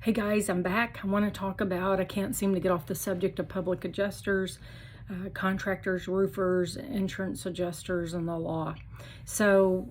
Hey guys, I'm back. I want to talk about, I can't seem to get off the subject of public adjusters, contractors, roofers, insurance adjusters, and the law. So,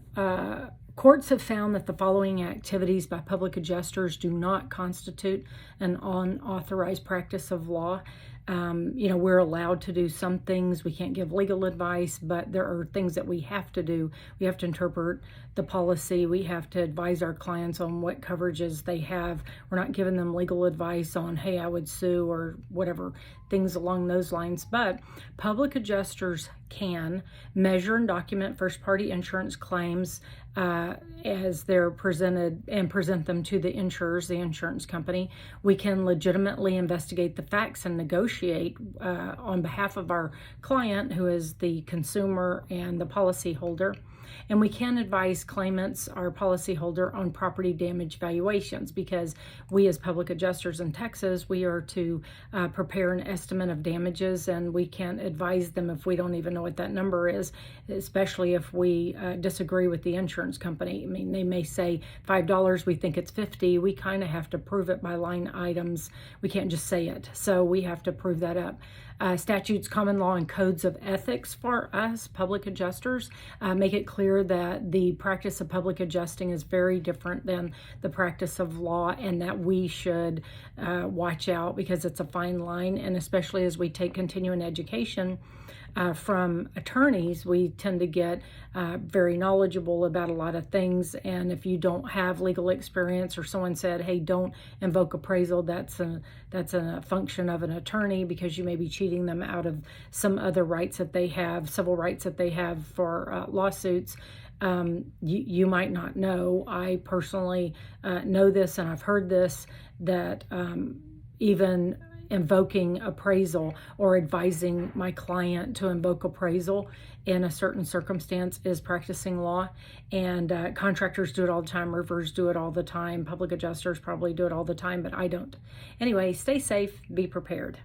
courts have found that the following activities by public adjusters do not constitute an unauthorized practice of law. We're allowed to do some things. We can't give legal advice, but there are things that we have to do. We have to interpret the policy. We have to advise our clients on what coverages they have. We're not giving them legal advice on, hey, I would sue or whatever, things along those lines. But public adjusters can measure and document first-party insurance claims as they're presented and present them to the insurers, the insurance company. We can legitimately investigate the facts and negotiate on behalf of our client, who is the consumer and the policyholder. And we can advise claimants, our policyholder, on property damage valuations, because we as public adjusters in Texas, we are to prepare an estimate of damages, and we can't advise them if we don't even know what that number is, especially if we disagree with the insurance company. I mean, they may say $5, we think it's $50. We kind of have to prove it by line items. We can't just say it. So we have to prove that up. Statutes, common law, and codes of ethics for us, public adjusters, make it clear that the practice of public adjusting is very different than the practice of law, and that we should watch out, because it's a fine line. And especially as we take continuing education from attorneys, we tend to get very knowledgeable about a lot of things. And if you don't have legal experience, or someone said, hey, don't invoke appraisal, that's a function of an attorney, because you may be cheating them out of some other rights that they have, civil rights that they have for lawsuits. You might not know. I personally know this, and I've heard this, that even invoking appraisal or advising my client to invoke appraisal in a certain circumstance is practicing law. And contractors do it all the time, roofers do it all the time, public adjusters probably do it all the time, but I don't. Anyway, stay safe, be prepared.